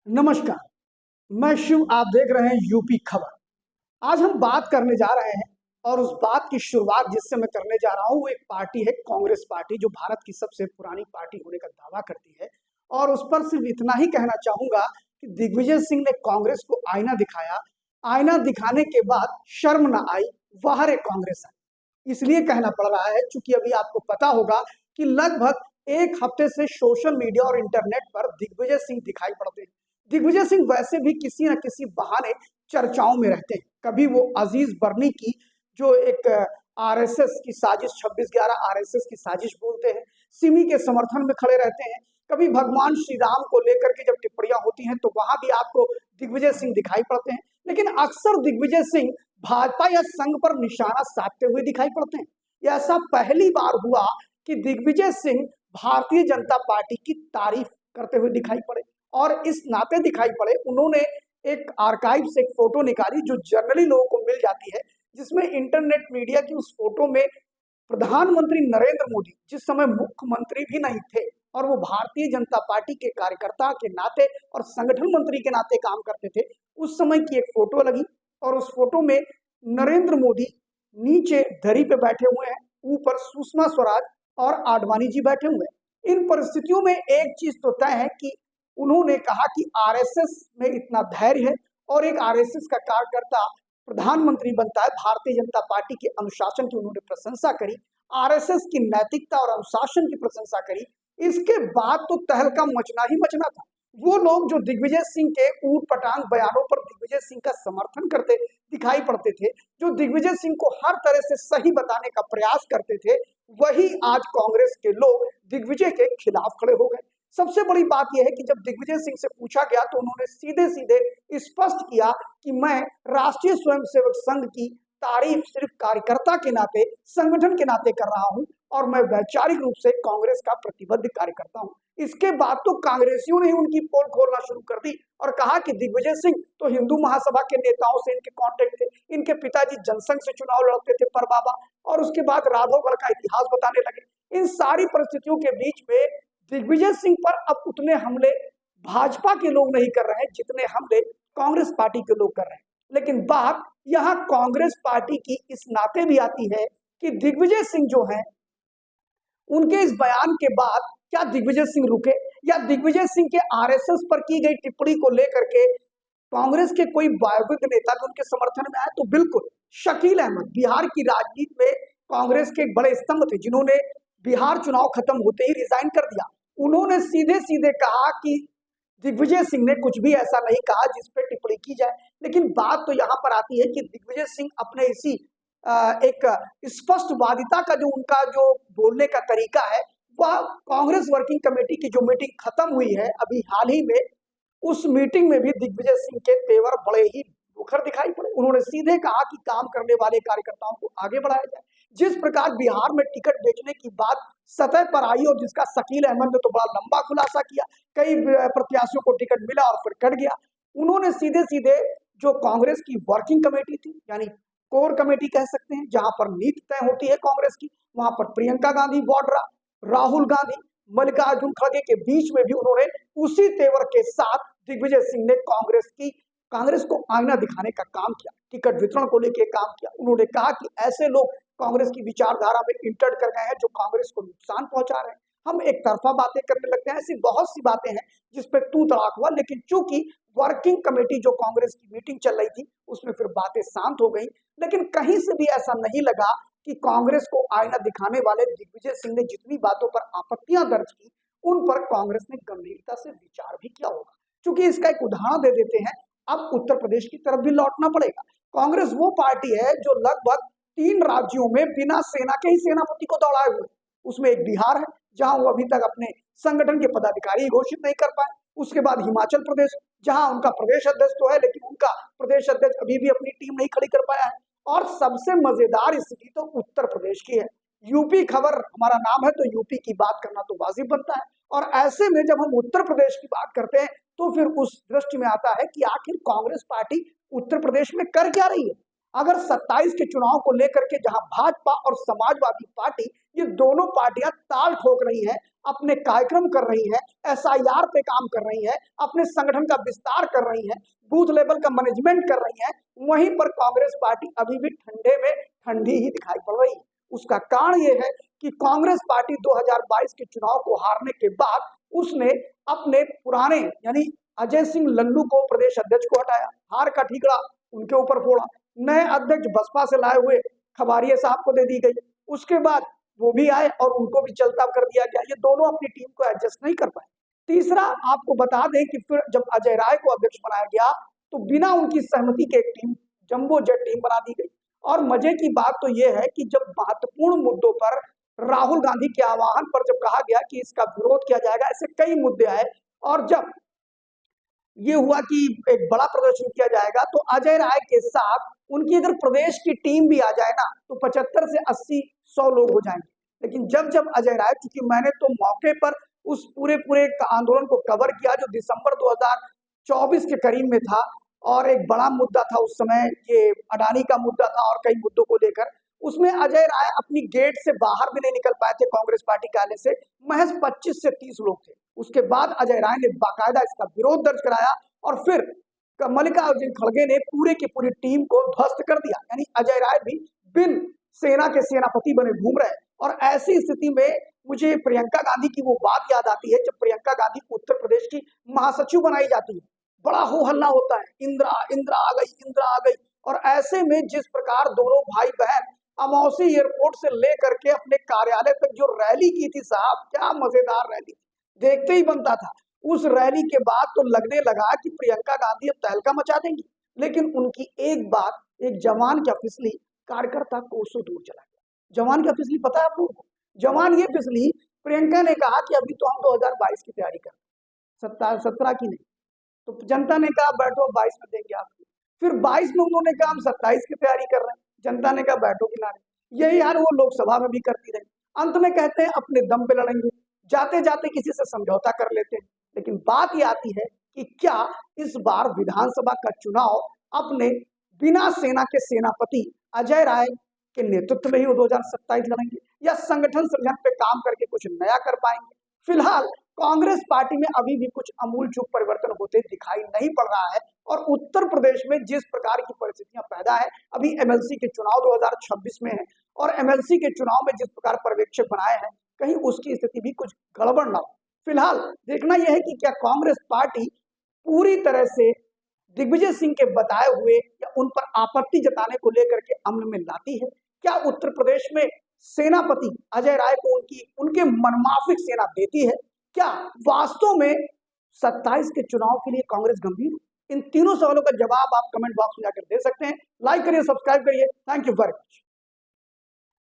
नमस्कार। मैं शिव, आप देख रहे हैं यूपी खबर। आज हम बात करने जा रहे हैं और उस बात की शुरुआत जिससे मैं करने जा रहा हूं वो एक पार्टी है, कांग्रेस पार्टी, जो भारत की सबसे पुरानी पार्टी होने का दावा करती है। और उस पर सिर्फ इतना ही कहना चाहूंगा कि दिग्विजय सिंह ने कांग्रेस को आईना दिखाया। आईना दिखाने के बाद शर्म ना आई, बाहर एक कांग्रेस आई। इसलिए कहना पड़ रहा है क्योंकि अभी आपको पता होगा कि लगभग एक हफ्ते से सोशल मीडिया और इंटरनेट पर दिग्विजय सिंह दिखाई पड़ते हैं। दिग्विजय सिंह वैसे भी किसी न किसी बहाने चर्चाओं में रहते हैं। कभी वो अजीज बर्नी की जो एक आरएसएस की साजिश 26/11 आरएसएस की साजिश बोलते हैं, सिमी के समर्थन में खड़े रहते हैं। कभी भगवान श्री राम को लेकर के जब टिप्पणियां होती हैं तो वहां भी आपको दिग्विजय सिंह दिखाई पड़ते हैं। लेकिन अक्सर दिग्विजय सिंह भाजपा या संघ पर निशाना साधते हुए दिखाई पड़ते हैं। यह ऐसा पहली बार हुआ कि दिग्विजय सिंह भारतीय जनता पार्टी की तारीफ करते हुए दिखाई पड़े। और इस नाते दिखाई पड़े, उन्होंने एक आर्काइव से एक फोटो निकाली जो जनरली लोगों को मिल जाती है, जिसमें इंटरनेट मीडिया की उस फोटो में प्रधानमंत्री नरेंद्र मोदी, जिस समय मुख्यमंत्री भी नहीं थे और वो भारतीय जनता पार्टी के कार्यकर्ता के नाते और संगठन मंत्री के नाते काम करते थे, उस समय की एक फोटो लगी। और उस फोटो में नरेंद्र मोदी नीचे धरी पे बैठे हुए हैं, ऊपर सुषमा स्वराज और आडवाणी जी बैठे हुए हैं। इन परिस्थितियों में एक चीज तो तय है कि उन्होंने कहा कि आरएसएस में इतना धैर्य है और एक आरएसएस का कार्यकर्ता प्रधानमंत्री बनता है। भारतीय जनता पार्टी के अनुशासन की उन्होंने प्रशंसा करी, आरएसएस की नैतिकता और अनुशासन की प्रशंसा करी। इसके बाद तो तहलका मचना ही मचना था। वो लोग जो दिग्विजय सिंह के ऊट पटांग बयानों पर दिग्विजय सिंह का समर्थन करते दिखाई पड़ते थे, जो दिग्विजय सिंह को हर तरह से सही बताने का प्रयास करते थे, वही आज कांग्रेस के लोग दिग्विजय के खिलाफ खड़े हो गए। सबसे बड़ी बात यह है कि जब दिग्विजय सिंह से पूछा गया तो उन्होंने सीधे सीधे स्पष्ट किया कि मैं राष्ट्रीय स्वयंसेवक संघ की तारीफ सिर्फ कार्यकर्ता के नाते, संगठन के नाते कर रहा हूं और मैं वैचारिक रूप से कांग्रेस का प्रतिबद्ध कार्यकर्ता हूं। इसके बाद तो कांग्रेसियों ने ही उनकी पोल खोलना शुरू कर दी और कहा कि दिग्विजय सिंह तो हिंदू महासभा के नेताओं से इनके कांटेक्ट थे, इनके पिताजी जनसंघ से चुनाव लड़ते थे पर बाबा, और उसके बाद राघवगढ़ का इतिहास बताने लगे। इन सारी परिस्थितियों के बीच में दिग्विजय सिंह पर अब उतने हमले भाजपा के लोग नहीं कर रहे हैं जितने हमले कांग्रेस पार्टी के लोग कर रहे हैं। लेकिन बात यहां कांग्रेस पार्टी की इस नाते भी आती है कि दिग्विजय सिंह जो हैं, उनके इस बयान के बाद क्या दिग्विजय सिंह रुके, या दिग्विजय सिंह के आरएसएस पर की गई टिप्पणी को लेकर के कांग्रेस के कोई वायविक नेता भी उनके समर्थन में आए? तो बिल्कुल शकील अहमद बिहार की राजनीति में कांग्रेस के एक बड़े स्तंभ थे, जिन्होंने बिहार चुनाव खत्म होते ही रिजाइन कर दिया। उन्होंने सीधे सीधे कहा कि दिग्विजय सिंह ने कुछ भी ऐसा नहीं कहा जिस पे टिप्पणी की जाए। लेकिन बात तो यहां पर आती है कि दिग्विजय सिंह अपने इसी एक स्पष्टवादिता का जो उनका जो बोलने का तरीका है, वह कांग्रेस वर्किंग कमेटी की जो मीटिंग खत्म हुई है अभी हाल ही में, उस मीटिंग में भी दिग्विजय सिंह के तेवर बड़े ही मुखर दिखाई पड़े। उन्होंने सीधे कहा कि काम करने वाले कार्यकर्ताओं को आगे बढ़ाया जाए। जिस प्रकार बिहार में टिकट बेचने की बात सतह पर आई और जिसका शकील अहमद ने तो बड़ा लंबा खुलासा किया, कई प्रत्याशियों को टिकट मिला और फिर कट गया। उन्होंने सीधे सीधे जो कांग्रेस की वर्किंग कमेटी थी, यानी कोर कमेटी कह सकते हैं, जहां पर नीति तय होती है कांग्रेस की, वहां पर प्रियंका गांधी वाड्रा, राहुल गांधी, मल्लिकार्जुन खड़गे के बीच में भी उन्होंने उसी तेवर के साथ दिग्विजय सिंह ने कांग्रेस को आईना दिखाने का काम किया, टिकट वितरण को लेकर काम किया। उन्होंने कहा कि ऐसे लोग कांग्रेस की विचारधारा में इंटर कर गए हैं जो कांग्रेस को नुकसान पहुंचा रहे हैं। हम एक तरफा बातें करने लगते हैं। ऐसी बहुत सी बातें हैं जिसपे तू तड़ाक हुआ, लेकिन चूंकि वर्किंग कमेटी जो कांग्रेस की मीटिंग चल रही थी उसमें फिर बातें शांत हो गई। लेकिन कहीं से भी ऐसा नहीं लगा कि कांग्रेस को आईना दिखाने वाले दिग्विजय सिंह ने जितनी बातों पर आपत्तियां दर्ज की, उन पर कांग्रेस ने गंभीरता से विचार भी किया होगा। चूंकि इसका एक उदाहरण दे देते हैं, अब उत्तर प्रदेश की तरफ भी लौटना पड़ेगा। कांग्रेस वो पार्टी है जो लगभग 3 राज्यों में बिना सेना के ही सेनापति को दौड़ाए हुए। उसमें एक बिहार है जहां वो अभी तक अपने संगठन के पदाधिकारी घोषित नहीं कर पाए। उसके बाद हिमाचल प्रदेश, जहां उनका प्रदेश अध्यक्ष तो है लेकिन उनका प्रदेश अध्यक्ष अभी भी अपनी टीम नहीं खड़ी कर पाया है। और सबसे मजेदार स्थिति तो उत्तर प्रदेश की है। यूपी खबर हमारा नाम है तो यूपी की बात करना तो वाजिब बनता है। और ऐसे में जब हम उत्तर प्रदेश की बात करते हैं तो फिर उस दृष्टि में आता है कि आखिर कांग्रेस पार्टी उत्तर प्रदेश में कर क्या रही है। अगर 27 के चुनाव को लेकर के जहां भाजपा और समाजवादी पार्टी, ये दोनों पार्टियां ताल ठोक रही हैं, अपने कार्यक्रम कर रही हैं, एसआईआर पे काम कर रही हैं, अपने संगठन का विस्तार कर रही हैं, बूथ लेवल का मैनेजमेंट कर रही हैं, वहीं पर कांग्रेस पार्टी अभी भी ठंडे में ठंडी ही दिखाई पड़ रही है। उसका कारण यह है कि कांग्रेस पार्टी 2022 के चुनाव को हारने के बाद उसने अपने पुराने यानी अजय सिंह लल्लू को प्रदेश अध्यक्ष को हटाया, हार का ठीकरा उनके ऊपर फोड़ा, नए अध्यक्ष बसपा से लाए हुए खबारिया साहब को दे दी गई, उसके बाद वो भी आए और उनको भी चलता कर दिया गया। ये दोनों अपनी टीम को एडजस्ट नहीं कर पाए। तीसरा आपको बता दें कि फिर जब अजय राय को अध्यक्ष बनाया गया तो बिना उनकी सहमति के एक टीम जंबो जेट टीम बना दी गई। और मजे की बात तो यह है कि जब महत्वपूर्ण मुद्दों पर राहुल गांधी के आह्वान पर जब कहा गया कि इसका विरोध किया जाएगा, ऐसे कई मुद्दे आए और जब ये हुआ कि एक बड़ा प्रदर्शन किया जाएगा तो अजय राय के साथ उनकी अगर प्रदेश की टीम भी आ जाए ना तो 75 से 80-100 लोग हो जाएंगे। लेकिन जब अजय राय, चूंकि मैंने तो मौके पर उस पूरे आंदोलन को कवर किया जो दिसंबर 2024 के करीब में था और एक बड़ा मुद्दा था उस समय, ये अडानी का मुद्दा था और कई मुद्दों को लेकर, उसमें अजय राय अपनी गेट से बाहर भी नहीं निकल पाए थे कांग्रेस पार्टी कार्यालय से, महज 25 से 30 लोग थे। उसके बाद अजय राय ने बाकायदा इसका विरोध दर्ज कराया और फिर मल्लिकार्जुन खड़गे ने पूरे की पूरी टीम को ध्वस्त कर दिया। यानी अजय राय भी बिन सेना के सेनापति बने घूम रहे हैं। और ऐसी स्थिति में मुझे प्रियंका गांधी की वो बात याद आती है जब प्रियंका गांधी उत्तर प्रदेश की महासचिव बनाई जाती है, बड़ा हो हल्ला होता है, इंदिरा इंदिरा आ गई, इंदिरा आ गई। और ऐसे में जिस प्रकार दोनों भाई बहन अमौसी एयरपोर्ट से लेकर के अपने कार्यालय तक जो रैली की थी साहब, क्या मजेदार रैली, देखते ही बनता था। उस रैली के बाद तो लगने लगा कि प्रियंका गांधी अब तहलका मचा देंगी, लेकिन उनकी एक बात, एक जवान क्या फिसली, कार्यकर्ता कोसों दूर चला गया। जवान क्या फिसली पता है आप लोगों को? जवान ये फिसली, प्रियंका ने कहा कि अभी तो हम 2022 की तैयारी कर रहे हैं, 17 की नहीं। तो जनता ने कहा बैठो 22 में देंगे आपको। फिर 22 में उन्होंने कहा हम 27 की तैयारी कर रहे हैं, जनता ने कहा बैठो किनारे। यही यार वो लोकसभा में भी करती रही। अंत में कहते हैं अपने दम पे लड़ेंगे, जाते जाते किसी से समझौता कर लेते हैं। लेकिन बात ये आती है कि क्या इस बार विधानसभा का चुनाव अपने बिना सेना के सेनापति अजय राय के नेतृत्व में ही 2027 लड़ेंगे या संगठन संगठन पे काम करके कुछ नया कर पाएंगे? फिलहाल कांग्रेस पार्टी में अभी भी कुछ आमूलचूल परिवर्तन होते दिखाई नहीं पड़ रहा है। और उत्तर प्रदेश में जिस प्रकार की परिस्थितियां पैदा है, अभी एमएलसी के चुनाव 2026 में है और एमएलसी के चुनाव में जिस प्रकार पर्यवेक्षक बनाए हैं, कहीं उसकी स्थिति भी कुछ गड़बड़ ना हो। फिलहाल देखना यह है कि क्या कांग्रेस पार्टी पूरी तरह से दिग्विजय सिंह के बताए हुए या उन पर आपत्ति जताने को लेकर के अमल में लाती है? क्या उत्तर प्रदेश में सेनापति अजय राय को उनके मनमाफिक सेना देती है? क्या वास्तव में 27 के चुनाव के लिए कांग्रेस गंभीर है? इन तीनों सवालों का जवाब आप कमेंट बॉक्स में जाकर दे सकते हैं। लाइक करिए, सब्सक्राइब करिए। Thank you very much.